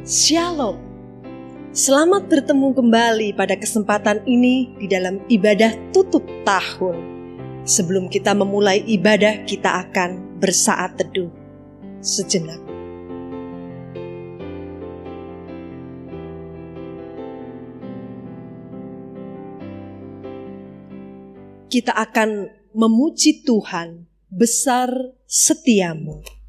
Shalom. Selamat bertemu kembali pada kesempatan ini di dalam ibadah tutup tahun. Sebelum kita memulai ibadah, kita akan bersaat teduh sejenak. Kita akan memuji Tuhan, besar setiamu.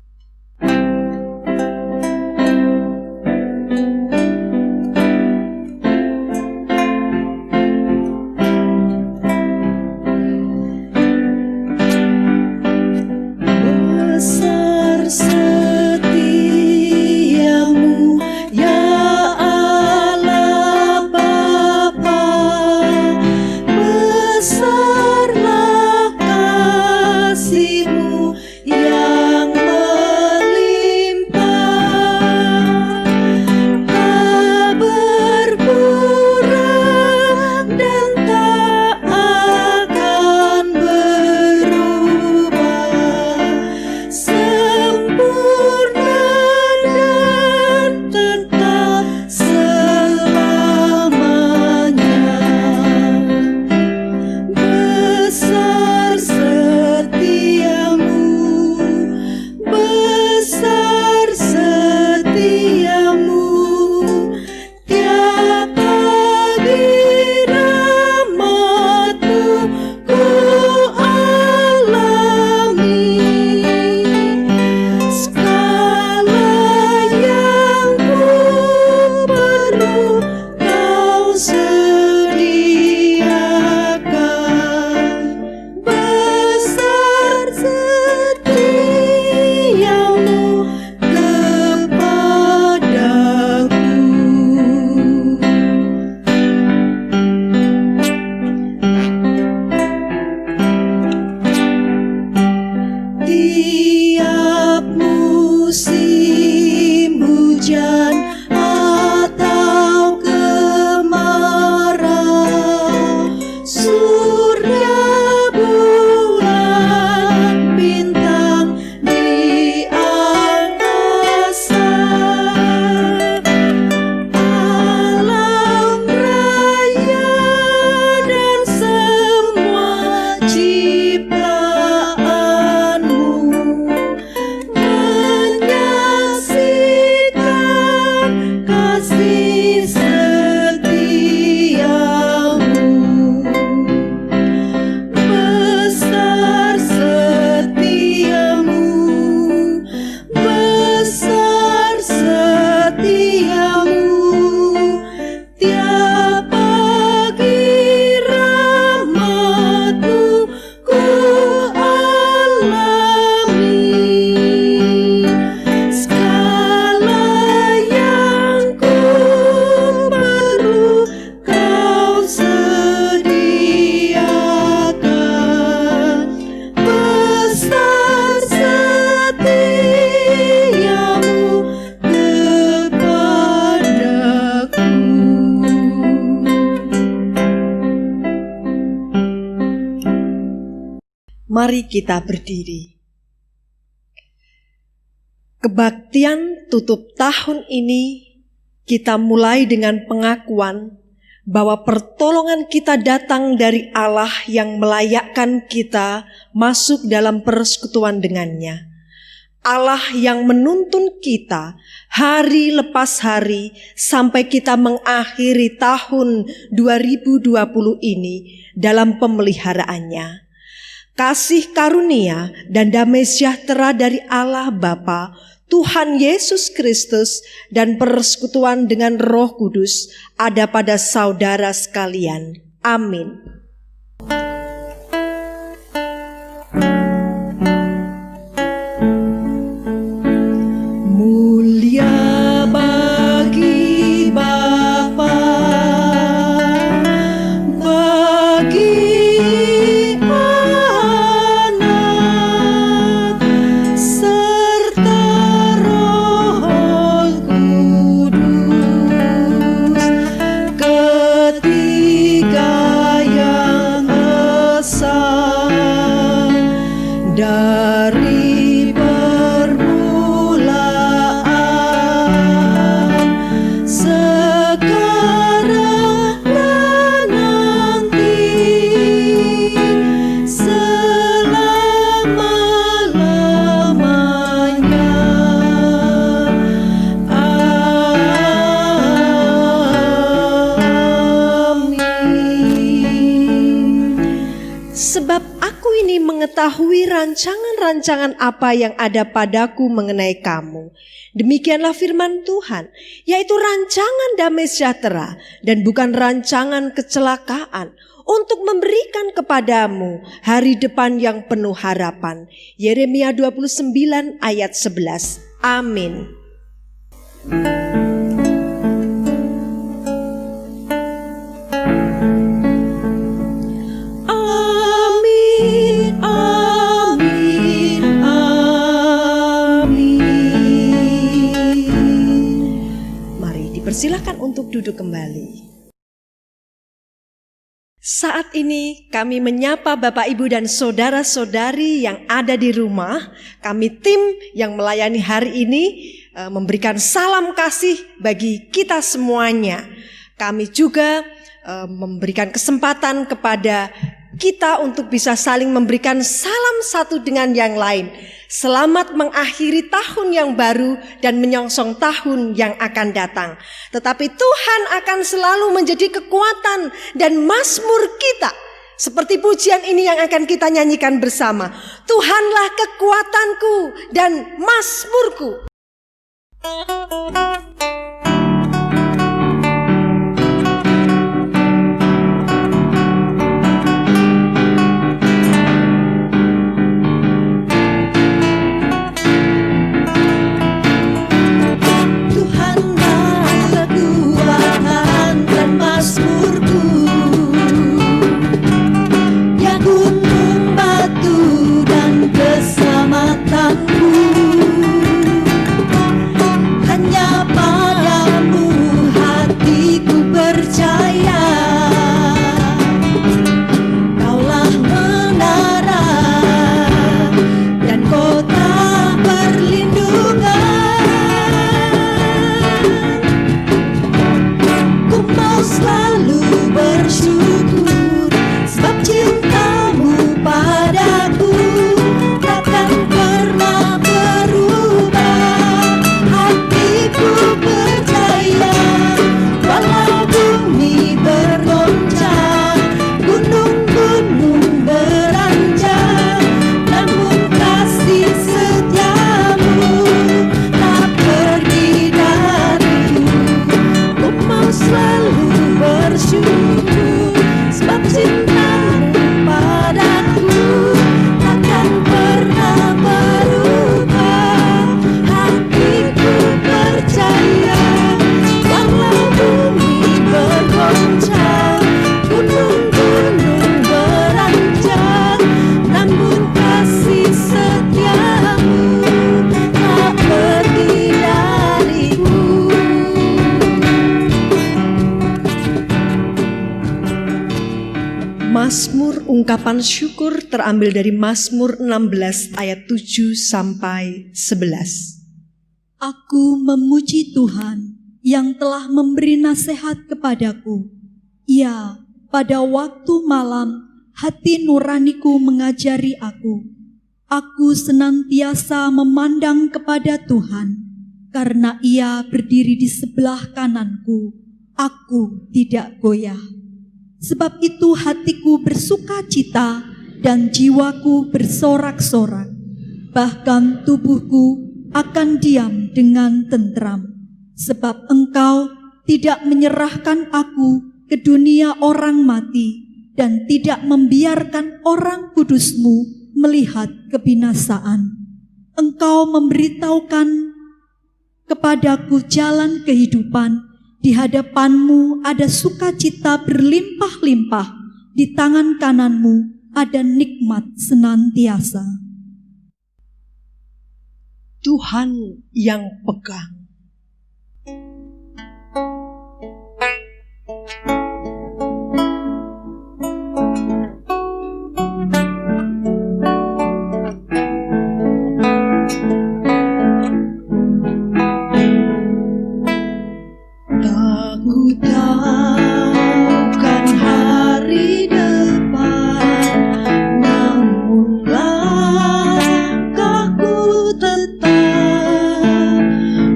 Mari kita berdiri. Kebaktian tutup tahun ini kita mulai dengan pengakuan bahwa pertolongan kita datang dari Allah yang melayakkan kita masuk dalam persekutuan dengannya. Allah yang menuntun kita hari lepas hari sampai kita mengakhiri tahun 2020 ini dalam pemeliharaannya. Kasih karunia dan damai sejahtera dari Allah Bapa, Tuhan Yesus Kristus, dan persekutuan dengan Roh Kudus ada pada saudara sekalian. Amin. Mulia bagi Bapa, bagi Ketiga yang mengetahui rancangan-rancangan apa yang ada padaku mengenai kamu. Demikianlah firman Tuhan, yaitu rancangan damai sejahtera dan bukan rancangan kecelakaan, untuk memberikan kepadamu hari depan yang penuh harapan. Yeremia 29 ayat 11. Amin. Silakan untuk duduk kembali. Saat ini kami menyapa Bapak, Ibu, dan saudara-saudari yang ada di rumah. Kami tim yang melayani hari ini memberikan salam kasih bagi kita semuanya. Kami juga memberikan kesempatan kepada kita untuk bisa saling memberikan salam satu dengan yang lain. Selamat mengakhiri tahun yang baru dan menyongsong tahun yang akan datang. Tetapi Tuhan akan selalu menjadi kekuatan dan mazmur kita. Seperti pujian ini yang akan kita nyanyikan bersama. Tuhanlah kekuatanku dan mazmurku. Mazmur ungkapan syukur terambil dari Mazmur 16 ayat 7 sampai 11. Aku memuji Tuhan yang telah memberi nasihat kepadaku. Ya, pada waktu malam hati nuraniku mengajari aku. Aku senantiasa memandang kepada Tuhan, karena Ia berdiri di sebelah kananku. Aku tidak goyah. Sebab itu hatiku bersuka cita dan jiwaku bersorak-sorak. Bahkan tubuhku akan diam dengan tentram. Sebab Engkau tidak menyerahkan aku ke dunia orang mati dan tidak membiarkan orang kudus-Mu melihat kebinasaan. Engkau memberitahukan kepadaku jalan kehidupan. Di hadapan-Mu ada sukacita berlimpah-limpah, di tangan kanan-Mu ada nikmat senantiasa. Tuhan yang pegang.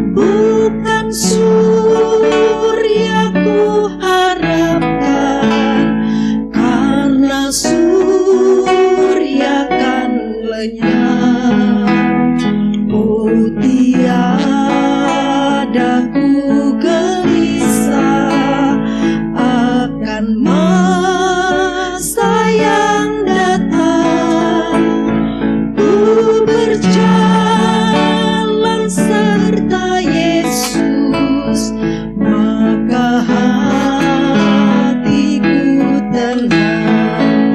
Bu tiada ku gelisah akan masa yang datang. Ku berjalan serta Yesus, maka hatiku tenang.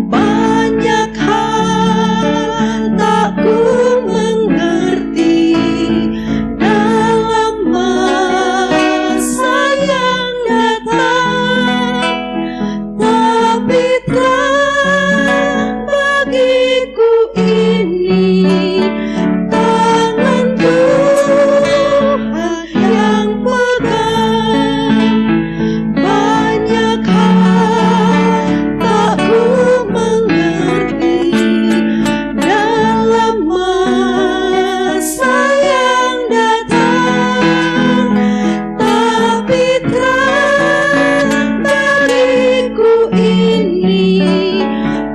Banyak hal tak ku mengerti dalam masa yang datang, tapi terang bagiku ini tangan Tuhan yang pegang. Banyak hal tak ku mengerti dalam masa yang datang, tapi terang bagiku ini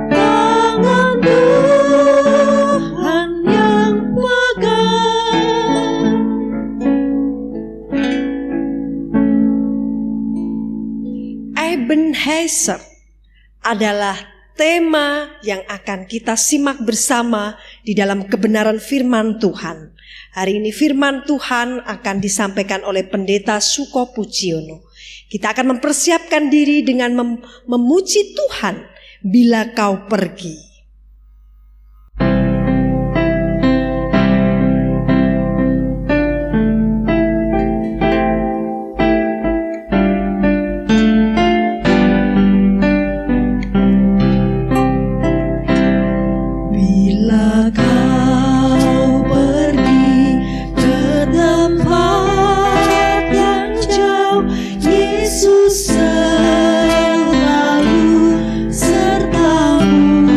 tangan Tuhan yang pegang. Ebenezer adalah tema yang akan kita simak bersama di dalam kebenaran firman Tuhan. Hari ini firman Tuhan akan disampaikan oleh Pendeta Suko Pujiyono. Kita akan mempersiapkan diri dengan memuji Tuhan bila kau pergi. Bila kau pergi ke tempat yang jauh, Yesus selalu sertamu.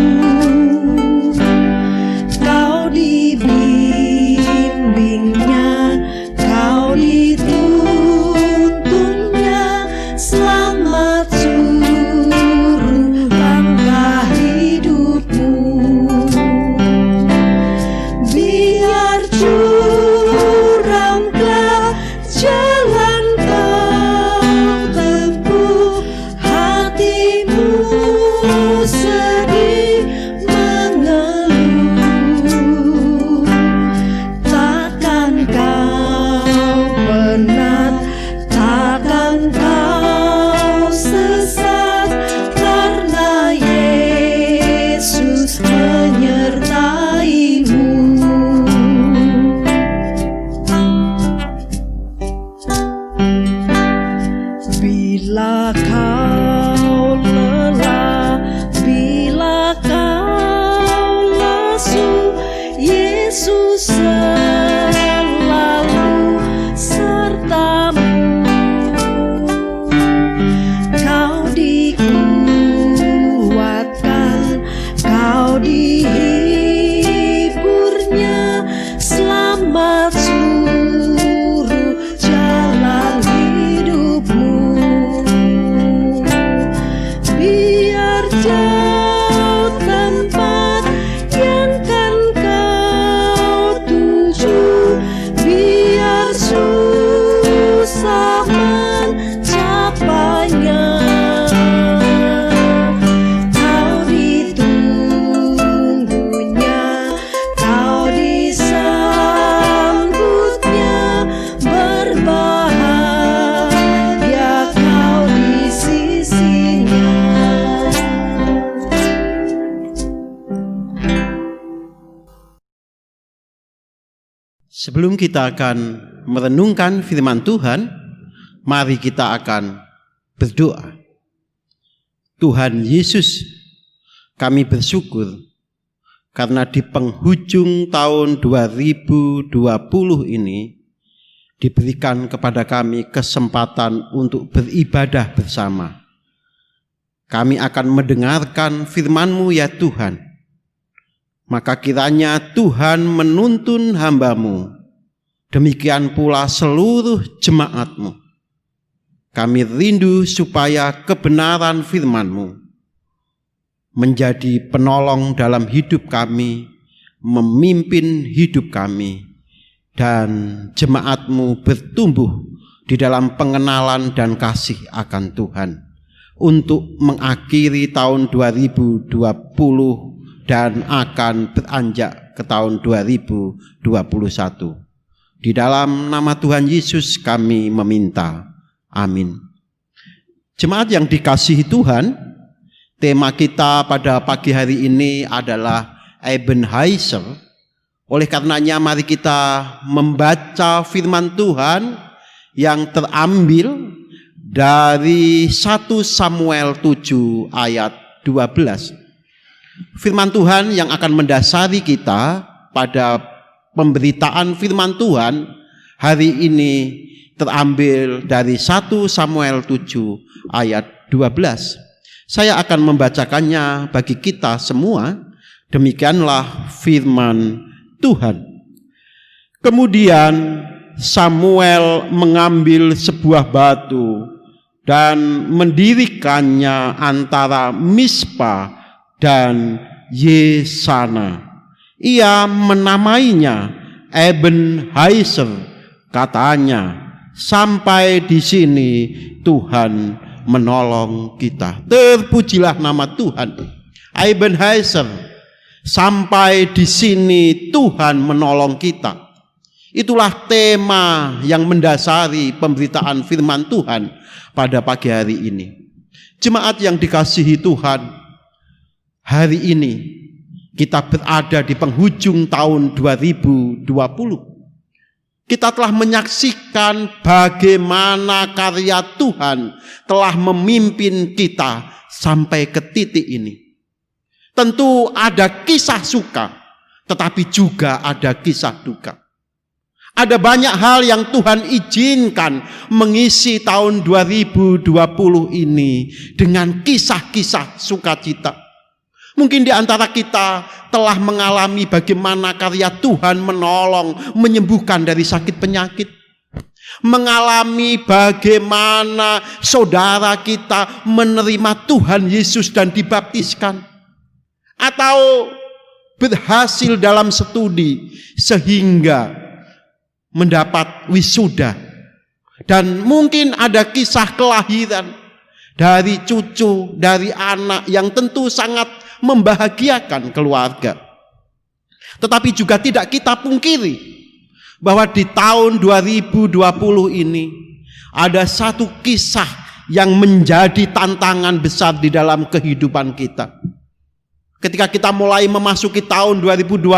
Kau dibimbingnya, kau dituntunnya, selamat seluruh langkah hidupmu. Biar curam kelak jalan kau tempuh, hatimu sedih mengeluh. Takkan kau penat, takkan kau sesat, karena Yesus menyertaimu. Bila kau lelah, bila kau lesu, Yesus selalu sertamu. Kau dikuatkan, kau dihiburnya, selamat seluruh jalan hidupmu. Biar jauh tempat yang kan kau tuju, biar susah mencapainya. Kau ditunggunya, kau disambutnya, berbahagia kau di sisinya. Sebelum kita akan merenungkan firman Tuhan, mari kita akan berdoa. Tuhan Yesus, kami bersyukur karena di penghujung tahun 2020 ini diberikan kepada kami kesempatan untuk beribadah bersama. Kami akan mendengarkan firman-Mu ya Tuhan. Maka kiranya Tuhan menuntun hamba-Mu, demikian pula seluruh jemaat-Mu. Kami rindu supaya kebenaran firman-Mu menjadi penolong dalam hidup kami, memimpin hidup kami. dan jemaat-Mu bertumbuh di dalam pengenalan dan kasih akan Tuhan untuk mengakhiri tahun 2020 dan akan beranjak ke tahun 2021. Di dalam nama Tuhan Yesus kami meminta. Amin. Jemaat yang dikasihi Tuhan, tema kita pada pagi hari ini adalah Ebenezer. Oleh karenanya mari kita membaca firman Tuhan yang terambil dari 1 Samuel 7 ayat 12. Firman Tuhan yang akan mendasari kita pada pemberitaan firman Tuhan hari ini terambil dari 1 Samuel 7 ayat 12. Saya akan membacakannya bagi kita semua. Demikianlah firman Tuhan. Kemudian Samuel mengambil sebuah batu dan mendirikannya antara Mispa dan Yesana. Ia menamainya Ebenezer, katanya, sampai di sini Tuhan menolong kita. Terpujilah nama Tuhan. Ebenezer, sampai di sini Tuhan menolong kita. Itulah tema yang mendasari pemberitaan firman Tuhan pada pagi hari ini. Jemaat yang dikasihi Tuhan, hari ini kita berada di penghujung tahun 2020. Kita telah menyaksikan bagaimana karya Tuhan telah memimpin kita sampai ke titik ini. Tentu ada kisah suka, tetapi juga ada kisah duka. Ada banyak hal yang Tuhan izinkan mengisi tahun 2020 ini dengan kisah-kisah sukacita. Mungkin di antara kita telah mengalami bagaimana karya Tuhan menolong, menyembuhkan dari sakit penyakit. Mengalami bagaimana saudara kita menerima Tuhan Yesus dan dibaptiskan. Atau berhasil dalam studi sehingga mendapat wisuda. Dan mungkin ada kisah kelahiran dari cucu, dari anak yang tentu sangat membahagiakan keluarga. Tetapi juga tidak kita pungkiri bahwa di tahun 2020 ini ada satu kisah yang menjadi tantangan besar di dalam kehidupan kita. Ketika kita mulai memasuki tahun 2020,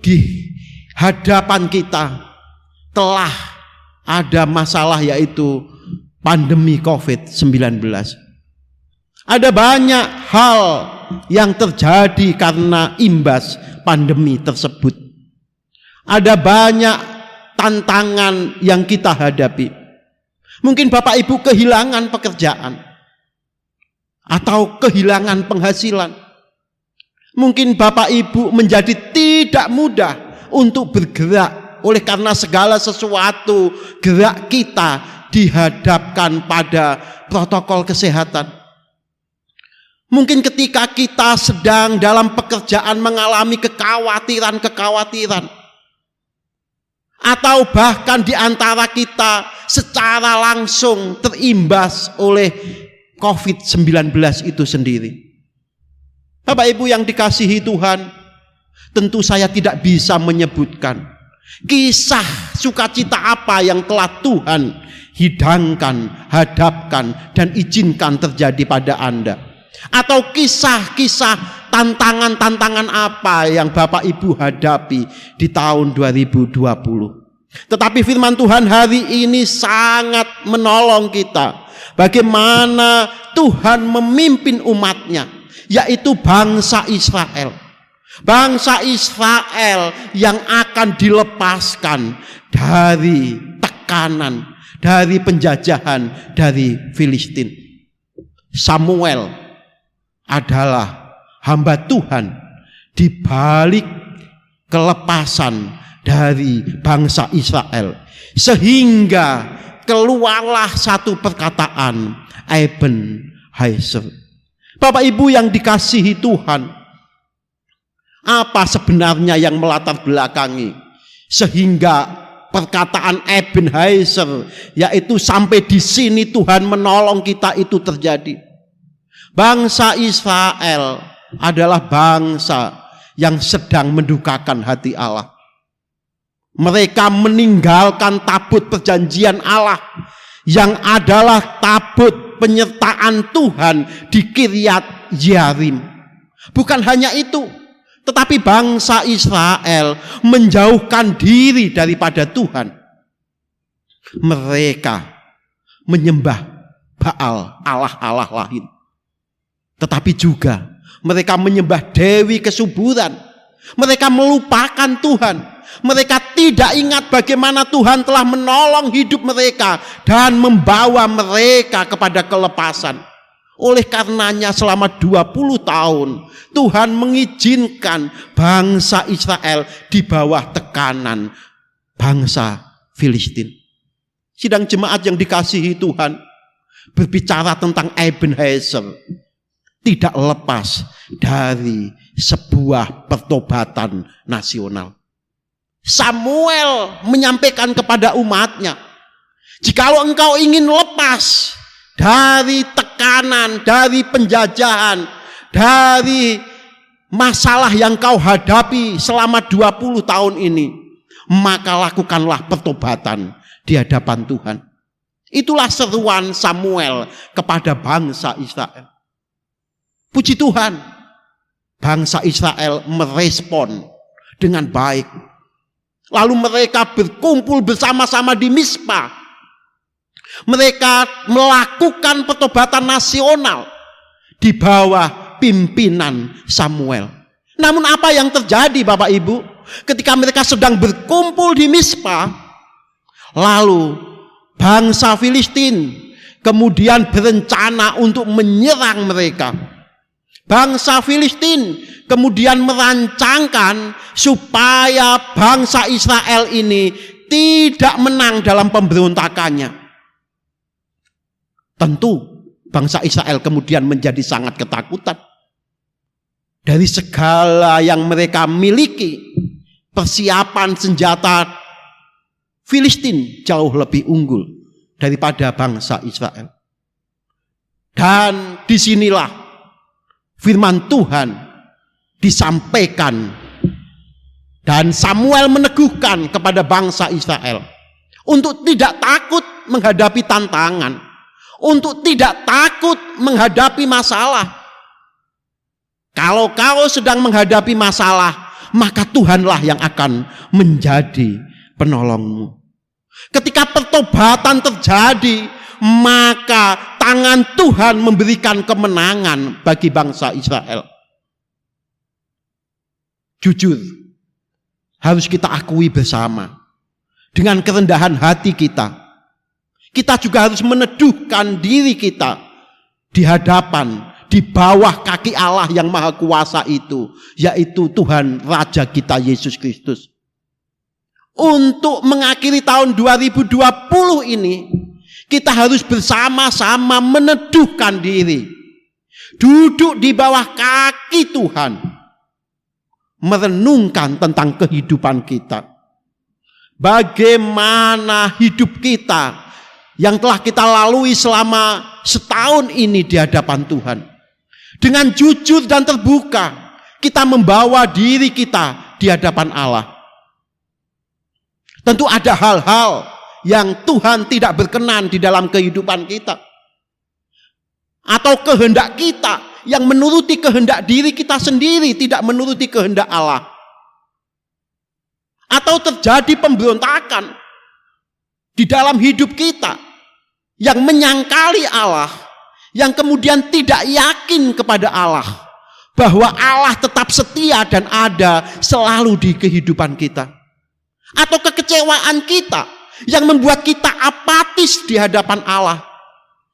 di hadapan kita telah ada masalah, yaitu pandemi COVID-19. Ada banyak hal yang terjadi karena imbas pandemi tersebut. Ada banyak tantangan yang kita hadapi. Mungkin Bapak Ibu kehilangan pekerjaan atau kehilangan penghasilan. Mungkin Bapak Ibu menjadi tidak mudah untuk bergerak oleh karena segala sesuatu gerak kita dihadapkan pada protokol kesehatan. Mungkin ketika kita sedang dalam pekerjaan mengalami kekhawatiran, atau bahkan di antara kita secara langsung terimbas oleh COVID-19 itu sendiri. Bapak Ibu yang dikasihi Tuhan, tentu saya tidak bisa menyebutkan kisah sukacita apa yang telah Tuhan hidangkan, hadapkan, dan izinkan terjadi pada Anda. Atau kisah-kisah tantangan-tantangan apa yang Bapak Ibu hadapi di tahun 2020. Tetapi firman Tuhan hari ini sangat menolong kita. Bagaimana Tuhan memimpin umatnya, yaitu bangsa Israel. Bangsa Israel yang akan dilepaskan dari tekanan, dari penjajahan dari Filistin. Samuel adalah hamba Tuhan di balik kelepasan dari bangsa Israel, sehingga keluarlah satu perkataan, Ebenezer. Bapak Ibu yang dikasihi Tuhan, apa sebenarnya yang melatar belakangi Sehingga perkataan Ebenezer, yaitu sampai di sini Tuhan menolong kita, itu terjadi. Bangsa Israel adalah bangsa yang sedang mendukakan hati Allah. Mereka meninggalkan tabut perjanjian Allah yang adalah tabut penyertaan Tuhan di Kiryat Yearim. Bukan hanya itu, tetapi bangsa Israel menjauhkan diri daripada Tuhan. Mereka menyembah Baal, Allah-Allah lain. Tetapi juga mereka menyembah dewi kesuburan. Mereka melupakan Tuhan. Mereka tidak ingat bagaimana Tuhan telah menolong hidup mereka dan membawa mereka kepada kelepasan. Oleh karenanya selama 20 tahun Tuhan mengizinkan bangsa Israel di bawah tekanan bangsa Filistin. Sidang jemaat yang dikasihi Tuhan, berbicara tentang Ebenezer tidak lepas dari sebuah pertobatan nasional. Samuel menyampaikan kepada umatnya, jikalau engkau ingin lepas dari tekanan, dari penjajahan, dari masalah yang kau hadapi selama 20 tahun ini, maka lakukanlah pertobatan di hadapan Tuhan. Itulah seruan Samuel kepada bangsa Israel. Puji Tuhan, bangsa Israel merespon dengan baik. Lalu mereka berkumpul bersama-sama di Mizpah. Mereka melakukan pertobatan nasional di bawah pimpinan Samuel. Namun apa yang terjadi Bapak Ibu? Ketika mereka sedang berkumpul di Mizpah, lalu bangsa Filistin kemudian berencana untuk menyerang mereka. Bangsa Filistin kemudian merancangkan supaya bangsa Israel ini tidak menang dalam pemberontakannya. Tentu bangsa Israel kemudian menjadi sangat ketakutan. Dari segala yang mereka miliki, persiapan senjata Filistin jauh lebih unggul daripada bangsa Israel. Dan disinilah firman Tuhan disampaikan dan Samuel meneguhkan kepada bangsa Israel untuk tidak takut menghadapi tantangan, untuk tidak takut menghadapi masalah. Kalau kau sedang menghadapi masalah, maka Tuhanlah yang akan menjadi penolongmu. Ketika pertobatan terjadi, maka tangan Tuhan memberikan kemenangan bagi bangsa Israel. Jujur, harus kita akui bersama, dengan kerendahan hati kita, kita juga harus meneduhkan diri kita di hadapan, di bawah kaki Allah yang maha kuasa itu, yaitu Tuhan Raja kita Yesus Kristus. Untuk mengakhiri tahun 2020 ini, kita harus bersama-sama meneduhkan diri, duduk di bawah kaki Tuhan, merenungkan tentang kehidupan kita. Bagaimana hidup kita yang telah kita lalui selama setahun ini di hadapan Tuhan. Dengan jujur dan terbuka, kita membawa diri kita di hadapan Allah. Tentu ada hal-hal yang Tuhan tidak berkenan di dalam kehidupan kita. Atau kehendak kita yang menuruti kehendak diri kita sendiri, tidak menuruti kehendak Allah. Atau terjadi pemberontakan di dalam hidup kita yang menyangkali Allah, yang kemudian tidak yakin kepada Allah, bahwa Allah tetap setia dan ada selalu di kehidupan kita. Atau kekecewaan kita yang membuat kita apatis di hadapan Allah,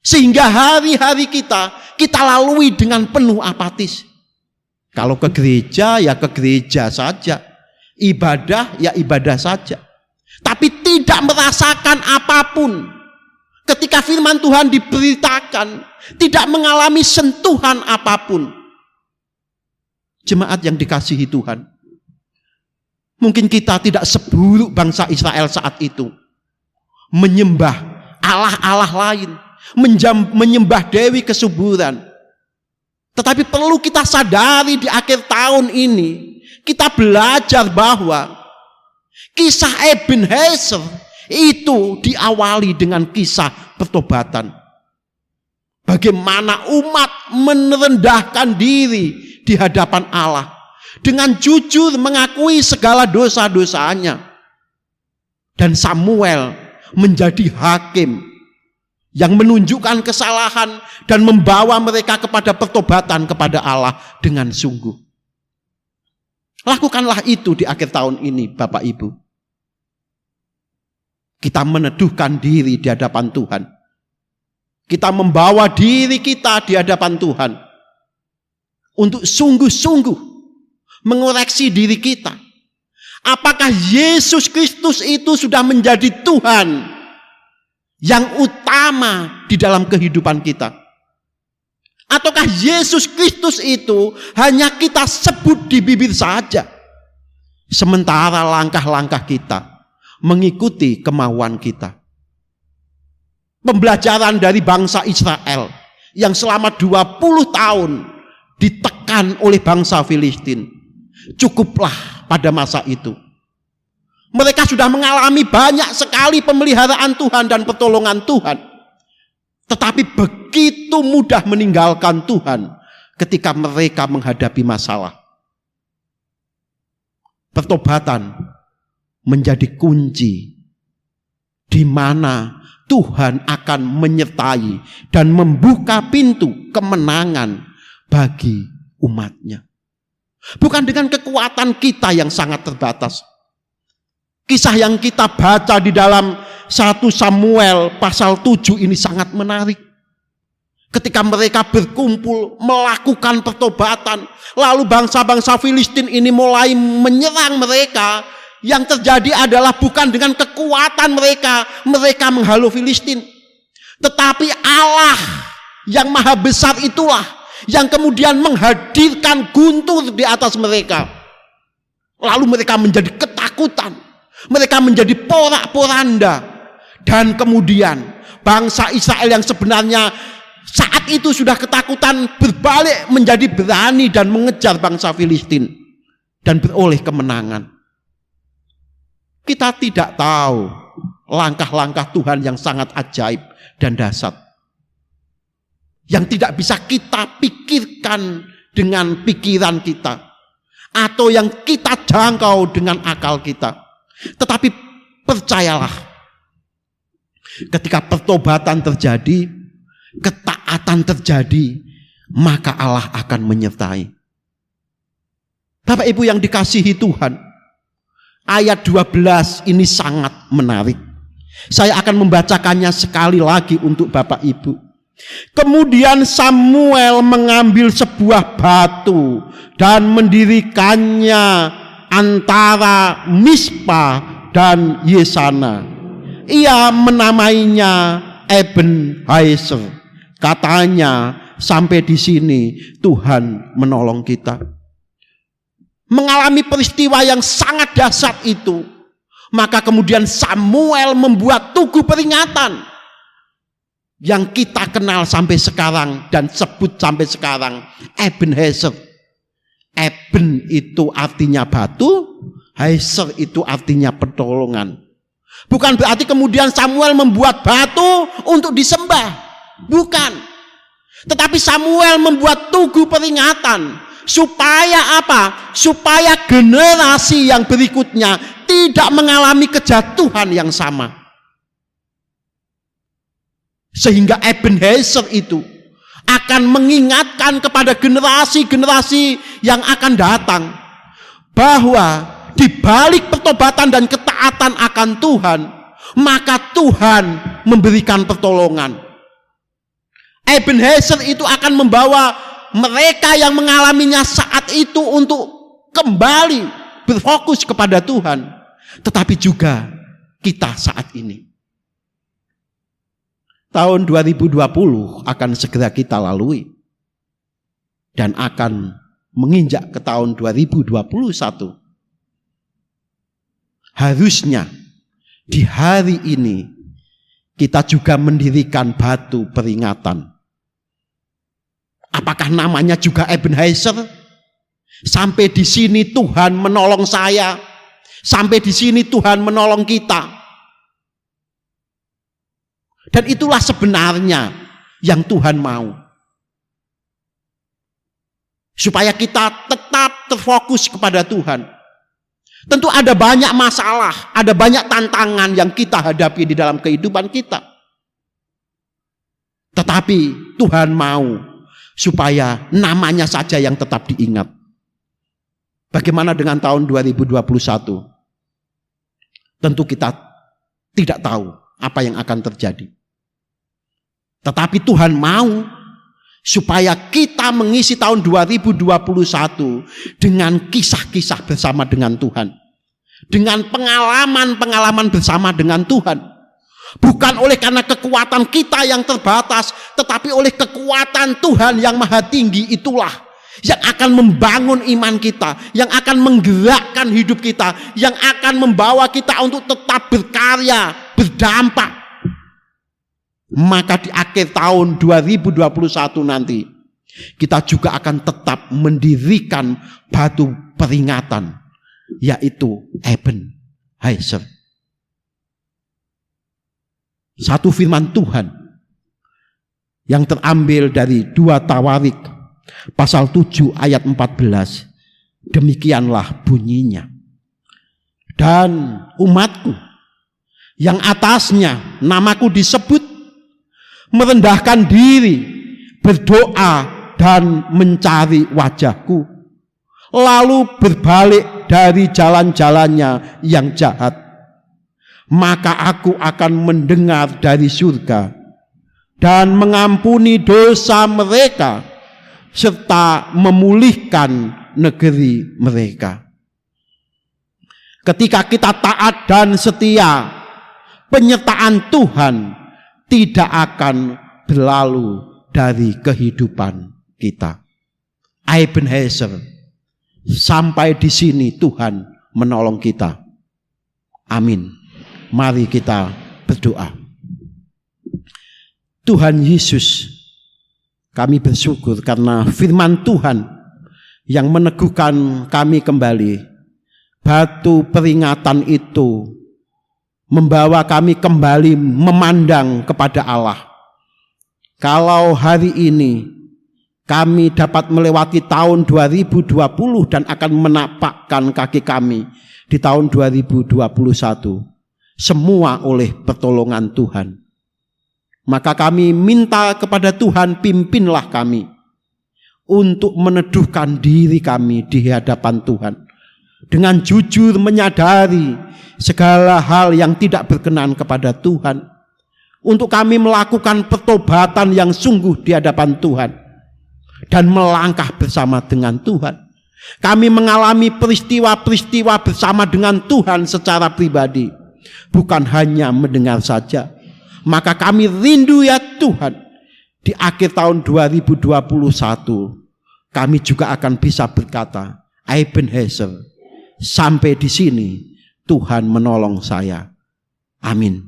sehingga hari-hari kita lalui dengan penuh apatis. Kalau ke gereja ya ke gereja saja, ibadah ya ibadah saja, tapi tidak merasakan apapun. Ketika firman Tuhan diberitakan, tidak mengalami sentuhan apapun. Jemaat yang dikasihi Tuhan, Mungkin kita tidak seburuk bangsa Israel saat itu, menyembah Allah-Allah lain, menyembah Dewi Kesuburan. Tetapi perlu kita sadari di akhir tahun ini, kita belajar bahwa kisah Ebenezer itu diawali dengan kisah pertobatan. Bagaimana umat merendahkan diri di hadapan Allah, dengan jujur mengakui segala dosa-dosanya. Dan Samuel menjadi hakim yang menunjukkan kesalahan dan membawa mereka kepada pertobatan kepada Allah dengan sungguh. Lakukanlah itu di akhir tahun ini, Bapak Ibu. Kita meneduhkan diri di hadapan Tuhan. Kita membawa diri kita di hadapan Tuhan untuk sungguh-sungguh mengoreksi diri kita. Apakah Yesus Kristus itu sudah menjadi Tuhan yang utama di dalam kehidupan kita? Ataukah Yesus Kristus itu hanya kita sebut di bibir saja, sementara langkah-langkah kita mengikuti kemauan kita? Pembelajaran dari bangsa Israel yang selama 20 tahun ditekan oleh bangsa Filistin cukuplah pada masa itu. Mereka sudah mengalami banyak sekali pemeliharaan Tuhan dan pertolongan Tuhan, tetapi begitu mudah meninggalkan Tuhan ketika mereka menghadapi masalah. Pertobatan menjadi kunci di mana Tuhan akan menyertai dan membuka pintu kemenangan bagi umatnya. Bukan dengan kekuatan kita yang sangat terbatas. Kisah yang kita baca di dalam 1 Samuel pasal 7 ini sangat menarik. Ketika mereka berkumpul melakukan pertobatan, lalu bangsa-bangsa Filistin ini mulai menyerang mereka. Yang terjadi adalah bukan dengan kekuatan mereka menghalau Filistin, tetapi Allah yang maha besar itulah yang kemudian menghadirkan guntur di atas mereka. Lalu mereka menjadi ketakutan, mereka menjadi porak-poranda, dan kemudian bangsa Israel yang sebenarnya saat itu sudah ketakutan berbalik menjadi berani dan mengejar bangsa Filistin dan beroleh kemenangan. Kita tidak tahu langkah-langkah Tuhan yang sangat ajaib dan dahsyat, yang tidak bisa kita pikirkan dengan pikiran kita, atau yang kita jangkau dengan akal kita. Tetapi percayalah, ketika pertobatan terjadi, ketaatan terjadi, maka Allah akan menyertai. Bapak Ibu yang dikasihi Tuhan, ayat 12 ini sangat menarik. Saya akan membacakannya sekali lagi untuk Bapak Ibu. Kemudian Samuel mengambil sebuah batu dan mendirikannya antara Mispa dan Yesana. Ia menamainya Ebenezer. Katanya, sampai di sini Tuhan menolong kita. Mengalami peristiwa yang sangat dahsyat itu, maka kemudian Samuel membuat tugu peringatan yang kita kenal sampai sekarang dan sebut sampai sekarang, Ebenezer. Eben itu artinya batu, Hezer itu artinya pertolongan. Bukan berarti kemudian Samuel membuat batu untuk disembah, bukan. Tetapi Samuel membuat tugu peringatan. Supaya apa? Supaya generasi yang berikutnya tidak mengalami kejatuhan yang sama. Sehingga Ebenezer itu akan mengingatkan kepada generasi-generasi yang akan datang bahwa di balik pertobatan dan ketaatan akan Tuhan, maka Tuhan memberikan pertolongan. Ebenezer itu akan membawa mereka yang mengalaminya saat itu untuk kembali berfokus kepada Tuhan, tetapi juga kita saat ini. Tahun 2020 akan segera kita lalui dan akan menginjak ke tahun 2021. harusnya di hari ini kita juga mendirikan batu peringatan. Apakah namanya juga Ebenezer? Sampai di sini Tuhan menolong saya. Sampai di sini Tuhan menolong kita. Dan itulah sebenarnya yang Tuhan mau. Supaya kita tetap terfokus kepada Tuhan. Tentu ada banyak masalah, ada banyak tantangan yang kita hadapi di dalam kehidupan kita. Tetapi Tuhan mau supaya namanya saja yang tetap diingat. Bagaimana dengan tahun 2021? Tentu kita tidak tahu apa yang akan terjadi. Tetapi Tuhan mau supaya kita mengisi tahun 2021 dengan kisah-kisah bersama dengan Tuhan. Dengan pengalaman-pengalaman bersama dengan Tuhan. Bukan oleh karena kekuatan kita yang terbatas, tetapi oleh kekuatan Tuhan yang maha tinggi itulah yang akan membangun iman kita, yang akan menggerakkan hidup kita, yang akan membawa kita untuk tetap berkarya, berdampak. Maka di akhir tahun 2021 nanti kita juga akan tetap mendirikan batu peringatan, yaitu Ebenezer. Satu firman Tuhan yang terambil dari 2 Tawarik pasal 7 ayat 14. Demikianlah bunyinya. Dan umatku yang atasnya namaku disebut merendahkan diri, berdoa dan mencari wajahku, lalu berbalik dari jalan-jalannya yang jahat, maka aku akan mendengar dari surga dan mengampuni dosa mereka serta memulihkan negeri mereka. Ketika kita taat dan setia, penyertaan Tuhan tidak akan berlalu dari kehidupan kita. Ebenezer, sampai di sini Tuhan menolong kita. Amin. Mari kita berdoa. Tuhan Yesus, kami bersyukur karena firman Tuhan yang meneguhkan kami kembali. Batu peringatan itu membawa kami kembali memandang kepada Allah. Kalau hari ini kami dapat melewati tahun 2020 dan akan menapakkan kaki kami di tahun 2021, semua oleh pertolongan Tuhan. Maka kami minta kepada Tuhan, pimpinlah kami untuk meneduhkan diri kami di hadapan Tuhan, dengan jujur menyadari segala hal yang tidak berkenan kepada Tuhan, untuk kami melakukan pertobatan yang sungguh di hadapan Tuhan dan melangkah bersama dengan Tuhan. Kami mengalami peristiwa-peristiwa bersama dengan Tuhan secara pribadi, bukan hanya mendengar saja. Maka kami rindu ya Tuhan, di akhir tahun 2021 kami juga akan bisa berkata, Ebenezer, sampai di sini Tuhan menolong saya. Amin.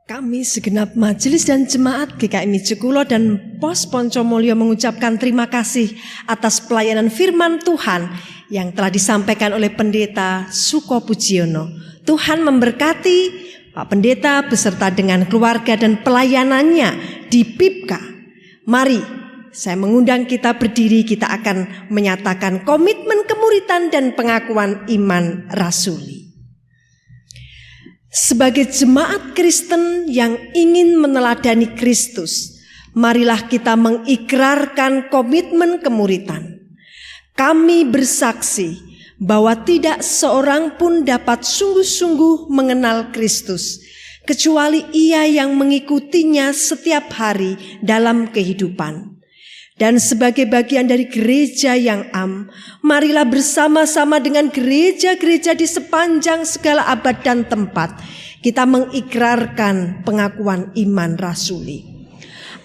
Kami segenap majelis dan jemaat GKMI Jekulo dan Pos Poncomolyo mengucapkan terima kasih atas pelayanan firman Tuhan yang telah disampaikan oleh Pendeta Suko Pujiono. Tuhan memberkati Pak Pendeta beserta dengan keluarga dan pelayanannya di PIPKA. Mari saya mengundang kita berdiri, kita akan menyatakan komitmen kemuritan dan pengakuan iman rasuli. Sebagai jemaat Kristen yang ingin meneladani Kristus, marilah kita mengikrarkan komitmen kemuritan. Kami bersaksi bahwa tidak seorang pun dapat sungguh-sungguh mengenal Kristus, kecuali ia yang mengikutinya setiap hari dalam kehidupan. Dan sebagai bagian dari gereja yang am, marilah bersama-sama dengan gereja-gereja di sepanjang segala abad dan tempat, kita mengikrarkan pengakuan iman rasuli.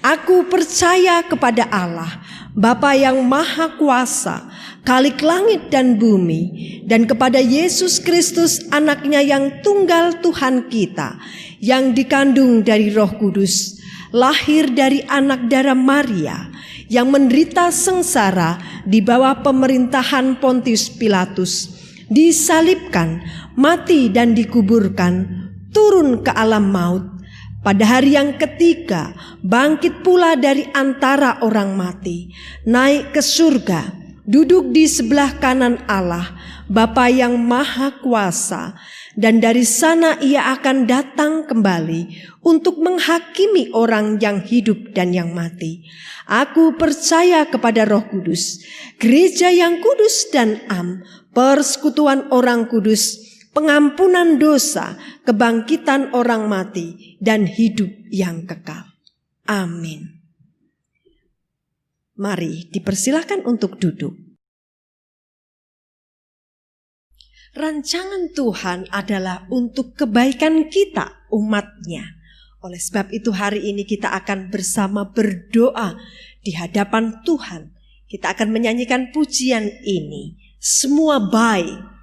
Aku percaya kepada Allah, Bapa yang Maha Kuasa, Khalik langit dan bumi, dan kepada Yesus Kristus anaknya yang tunggal Tuhan kita, yang dikandung dari Roh Kudus, lahir dari anak darah Maria, yang menderita sengsara di bawah pemerintahan Pontius Pilatus, disalibkan, mati dan dikuburkan, turun ke alam maut. Pada hari yang ketiga, bangkit pula dari antara orang mati, naik ke surga, duduk di sebelah kanan Allah, Bapa yang Maha Kuasa, dan dari sana ia akan datang kembali untuk menghakimi orang yang hidup dan yang mati. Aku percaya kepada Roh Kudus, gereja yang kudus dan am, persekutuan orang kudus, pengampunan dosa, kebangkitan orang mati, dan hidup yang kekal. Amin. Mari dipersilakan untuk duduk. Rancangan Tuhan adalah untuk kebaikan kita, umatnya. Oleh sebab itu hari ini kita akan bersama berdoa di hadapan Tuhan. Kita akan menyanyikan pujian ini, semua baik.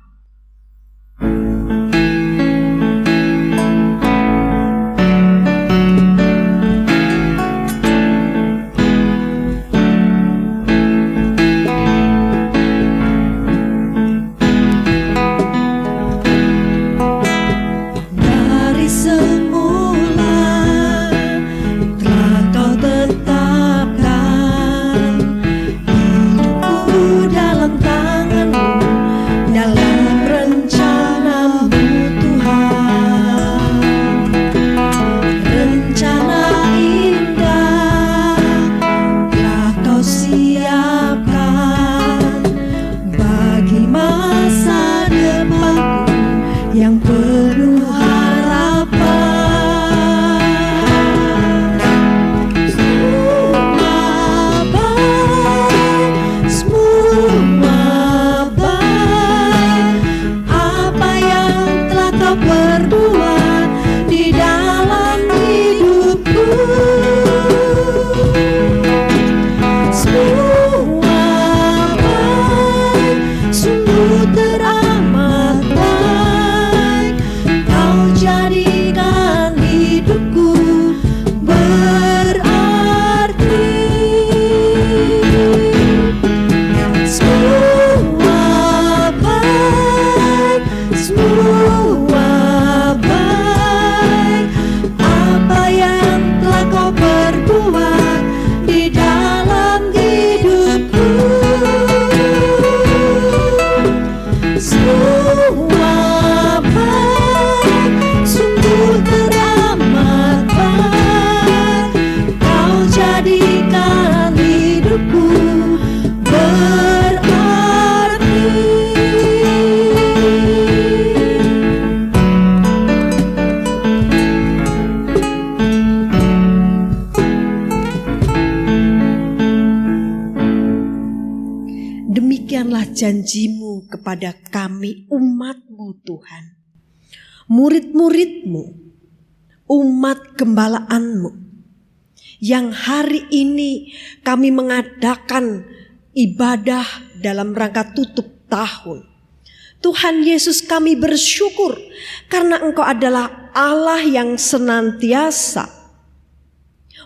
Janjimu kepada kami umat-Mu Tuhan, murid-murid-Mu, umat gembalaanmu, yang hari ini kami mengadakan ibadah dalam rangka tutup tahun. Tuhan Yesus, kami bersyukur karena Engkau adalah Allah yang senantiasa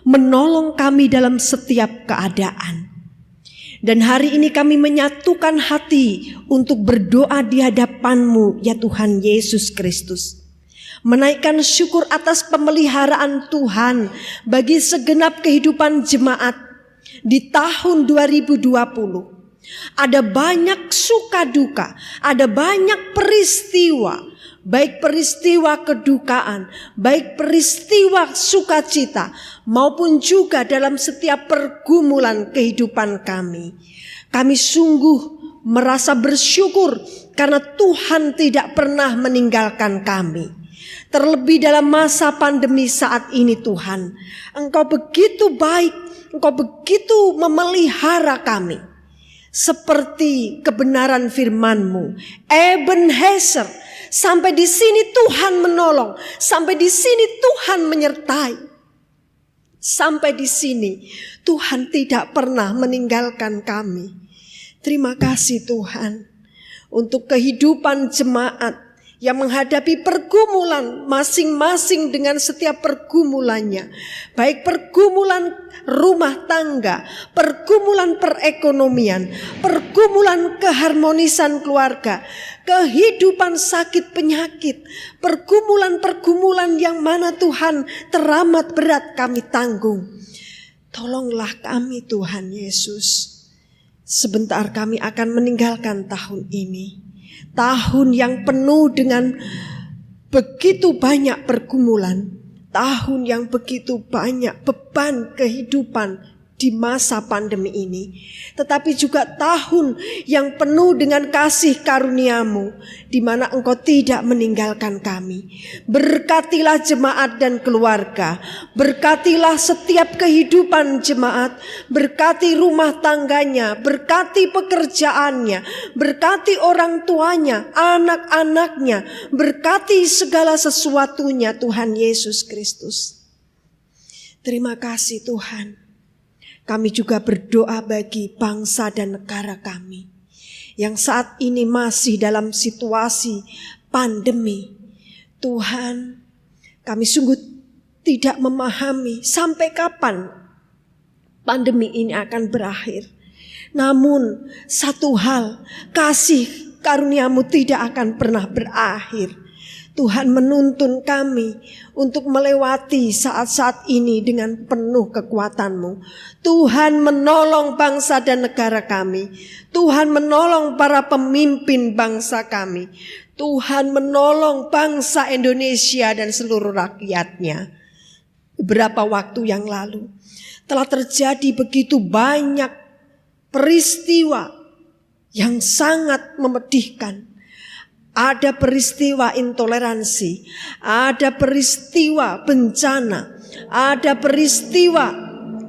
menolong kami dalam setiap keadaan. Dan hari ini kami menyatukan hati untuk berdoa di hadapan-Mu, ya Tuhan Yesus Kristus. Menaikkan syukur atas pemeliharaan Tuhan bagi segenap kehidupan jemaat di tahun 2020. Ada banyak suka duka, ada banyak peristiwa, baik peristiwa kedukaan, baik peristiwa sukacita, maupun juga dalam setiap pergumulan kehidupan kami. Kami sungguh merasa bersyukur karena Tuhan tidak pernah meninggalkan kami. Terlebih dalam masa pandemi saat ini Tuhan, Engkau begitu baik, Engkau begitu memelihara kami. Seperti kebenaran firman-Mu, Ebenezer, sampai di sini Tuhan menolong, sampai di sini Tuhan menyertai. Sampai di sini Tuhan tidak pernah meninggalkan kami. Terima kasih Tuhan untuk kehidupan jemaat yang menghadapi pergumulan masing-masing dengan setiap pergumulannya. Baik pergumulan rumah tangga, pergumulan perekonomian, pergumulan keharmonisan keluarga, kehidupan sakit penyakit, pergumulan-pergumulan yang mana Tuhan teramat berat kami tanggung. Tolonglah kami Tuhan Yesus. Sebentar kami akan meninggalkan tahun ini. Tahun yang penuh dengan begitu banyak pergumulan. Tahun yang begitu banyak beban kehidupan di masa pandemi ini. Tetapi juga tahun yang penuh dengan kasih karunia-Mu, di mana Engkau tidak meninggalkan kami. Berkatilah jemaat dan keluarga. Berkatilah setiap kehidupan jemaat. Berkati rumah tangganya. Berkati pekerjaannya. Berkati orang tuanya, anak-anaknya. Berkati segala sesuatunya Tuhan Yesus Kristus. Terima kasih Tuhan. Kami juga berdoa bagi bangsa dan negara kami yang saat ini masih dalam situasi pandemi. Tuhan, kami sungguh tidak memahami sampai kapan pandemi ini akan berakhir. Namun satu hal, kasih karunia-Mu tidak akan pernah berakhir. Tuhan menuntun kami untuk melewati saat-saat ini dengan penuh kekuatan-Mu. Tuhan menolong bangsa dan negara kami. Tuhan menolong para pemimpin bangsa kami. Tuhan menolong bangsa Indonesia dan seluruh rakyatnya. Beberapa waktu yang lalu telah terjadi begitu banyak peristiwa yang sangat memedihkan. Ada peristiwa intoleransi, ada peristiwa bencana, ada peristiwa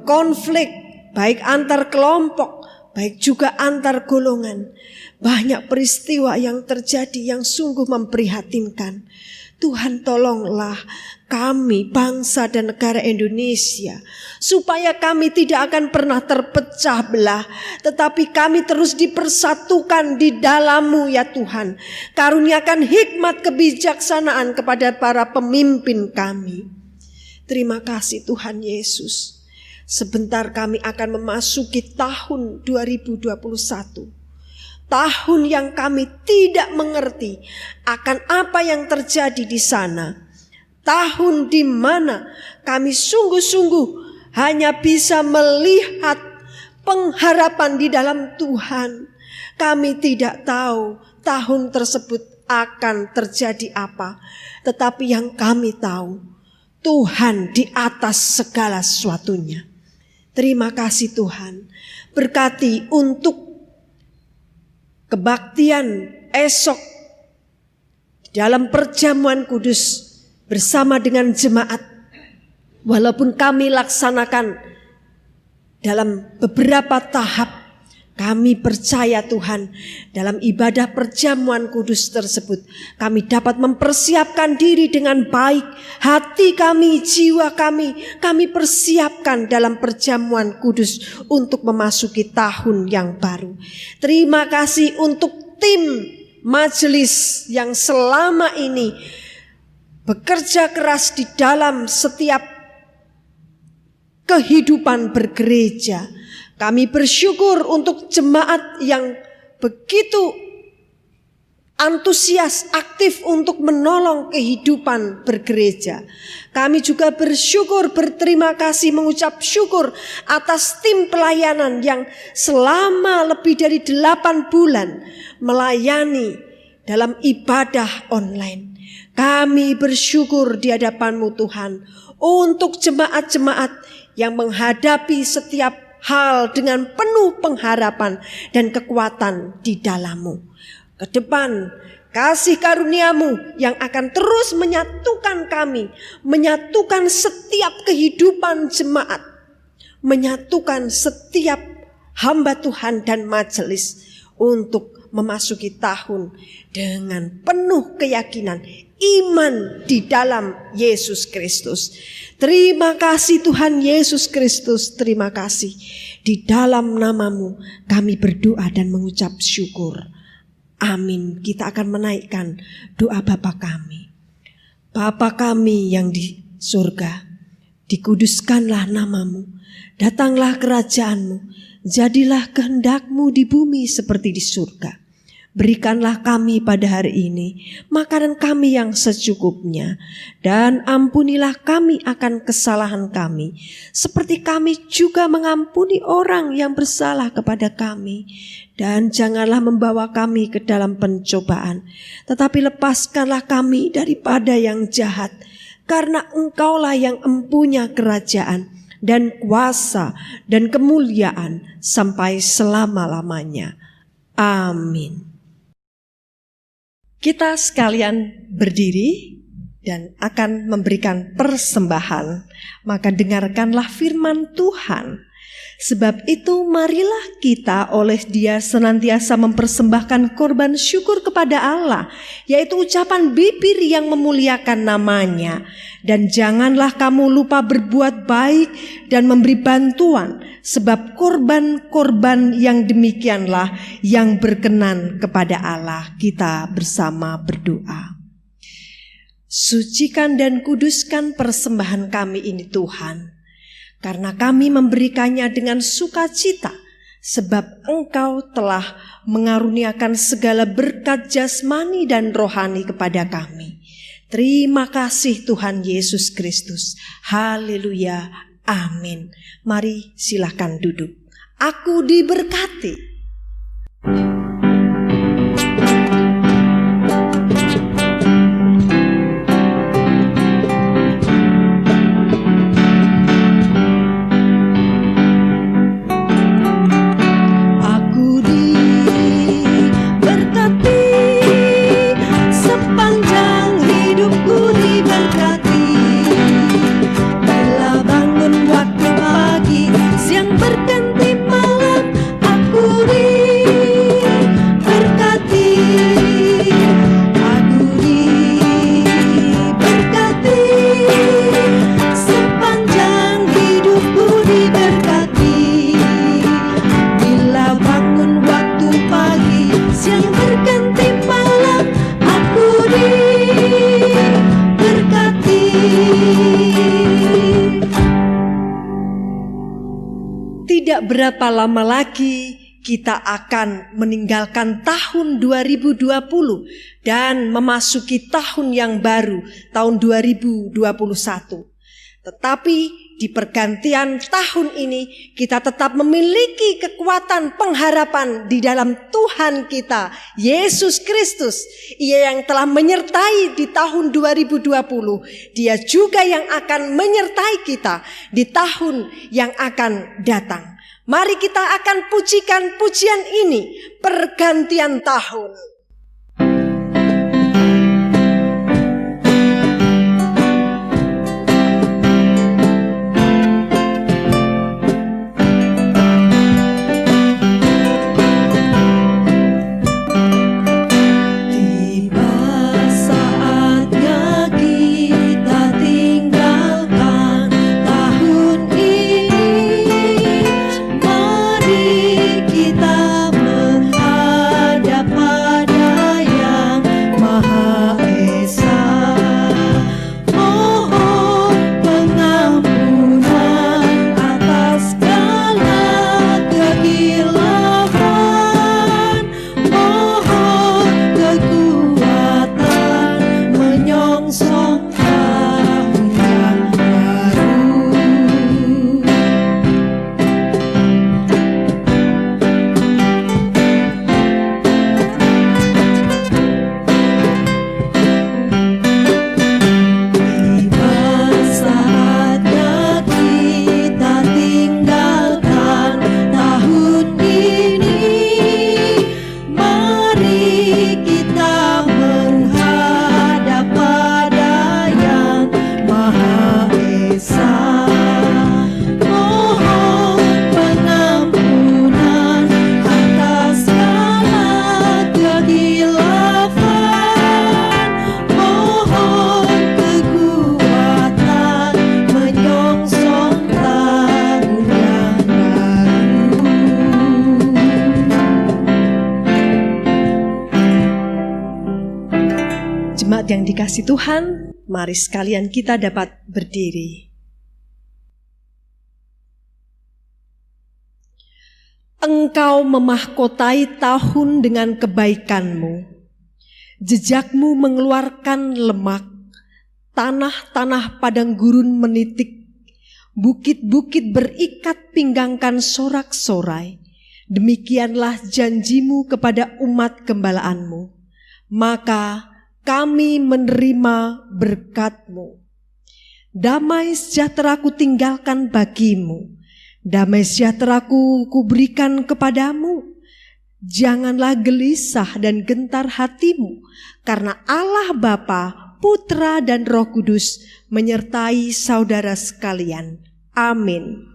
konflik baik antar kelompok, baik juga antar golongan. Banyak peristiwa yang terjadi yang sungguh memprihatinkan. Tuhan tolonglah kami bangsa dan negara Indonesia supaya kami tidak akan pernah terpecah belah, tetapi kami terus dipersatukan di dalam-Mu ya Tuhan. Karuniakan hikmat kebijaksanaan kepada para pemimpin kami. Terima kasih Tuhan Yesus. Sebentar kami akan memasuki tahun 2021. Tahun yang kami tidak mengerti akan apa yang terjadi di sana. Tahun di mana kami sungguh-sungguh hanya bisa melihat pengharapan di dalam Tuhan. Kami tidak tahu tahun tersebut akan terjadi apa. Tetapi yang kami tahu, Tuhan di atas segala sesuatunya. Terima kasih Tuhan. Berkati untuk kebaktian esok dalam perjamuan kudus bersama dengan jemaat. Walaupun kami laksanakan dalam beberapa tahap, kami percaya Tuhan dalam ibadah perjamuan kudus tersebut kami dapat mempersiapkan diri dengan baik. Hati kami, jiwa kami persiapkan dalam perjamuan kudus untuk memasuki tahun yang baru. Terima kasih untuk tim majelis yang selama ini bekerja keras di dalam setiap kehidupan bergereja. Kami bersyukur untuk jemaat yang begitu antusias, aktif untuk menolong kehidupan bergereja. Kami juga bersyukur, berterima kasih, mengucap syukur atas tim pelayanan yang selama lebih dari 8 bulan melayani dalam ibadah online. Kami bersyukur di hadapan-Mu Tuhan untuk jemaat-jemaat yang menghadapi setiap hal dengan penuh pengharapan dan kekuatan di dalam-Mu. Ke depan kasih karunia-Mu yang akan terus menyatukan kami, menyatukan setiap kehidupan jemaat, menyatukan setiap hamba Tuhan dan majelis untuk memasuki tahun dengan penuh keyakinan iman di dalam Yesus Kristus. Terima kasih Tuhan Yesus Kristus, terima kasih. Di dalam nama-Mu kami berdoa dan mengucap syukur. Amin. Kita akan menaikkan doa Bapa kami. Bapa kami yang di surga, dikuduskanlah nama-Mu, datanglah kerajaan-Mu, jadilah kehendak-Mu di bumi seperti di surga. Berikanlah kami pada hari ini makanan kami yang secukupnya, dan ampunilah kami akan kesalahan kami, seperti kami juga mengampuni orang yang bersalah kepada kami. Dan janganlah membawa kami ke dalam pencobaan, tetapi lepaskanlah kami daripada yang jahat, karena Engkaulah yang empunya kerajaan dan kuasa dan kemuliaan sampai selama-lamanya. Amin. Kita sekalian berdiri dan akan memberikan persembahan. Maka dengarkanlah firman Tuhan. Sebab itu marilah kita oleh Dia senantiasa mempersembahkan korban syukur kepada Allah, yaitu ucapan bibir yang memuliakan nama-Nya. Dan janganlah kamu lupa berbuat baik dan memberi bantuan, sebab korban-korban yang demikianlah yang berkenan kepada Allah. Kita bersama berdoa. Sucikan dan kuduskan persembahan kami ini Tuhan, karena kami memberikannya dengan sukacita, sebab Engkau telah mengaruniakan segala berkat jasmani dan rohani kepada kami. Terima kasih Tuhan Yesus Kristus. Haleluya. Amin. Mari silakan duduk. Aku diberkati. Tidak berapa lama lagi kita akan meninggalkan tahun 2020 dan memasuki tahun yang baru, tahun 2021. Tetapi di pergantian tahun ini kita tetap memiliki kekuatan pengharapan di dalam Tuhan kita, Yesus Kristus. Ia yang telah menyertai di tahun 2020. Dia juga yang akan menyertai kita di tahun yang akan datang. Mari kita akan pujikan pujian ini, pergantian tahun. Kita menghadap pada Jemaat yang dikasihi Tuhan, mari sekalian kita dapat berdiri. Engkau memahkotai tahun dengan kebaikan-Mu. Jejakmu mengeluarkan lemak, tanah-tanah padang gurun menitik, bukit-bukit berikat pinggangkan sorak-sorai. Demikianlah janjimu kepada umat gembalaanmu. Maka kami menerima berkat-Mu. Damai sejahtera-Ku tinggalkan bagimu. Damai sejahtera-Ku kuberikan kepadamu. Janganlah gelisah dan gentar hatimu, karena Allah Bapa, Putra dan Roh Kudus menyertai saudara sekalian. Amin.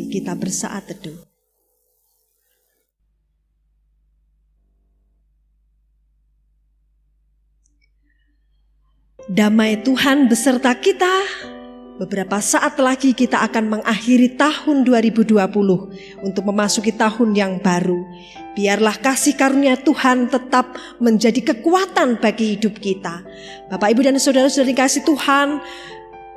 Kita bersaat teduh. Damai Tuhan beserta kita. Beberapa saat lagi kita akan mengakhiri tahun 2020 untuk memasuki tahun yang baru. Biarlah kasih karunia Tuhan tetap menjadi kekuatan bagi hidup kita. Bapak, Ibu, dan saudara-saudari kasih Tuhan,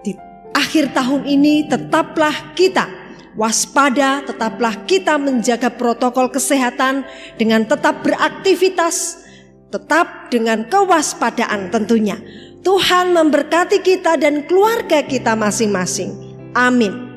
di akhir tahun ini tetaplah kita waspada, tetaplah kita menjaga protokol kesehatan dengan tetap beraktivitas, tetap dengan kewaspadaan tentunya. Tuhan memberkati kita dan keluarga kita masing-masing. Amin.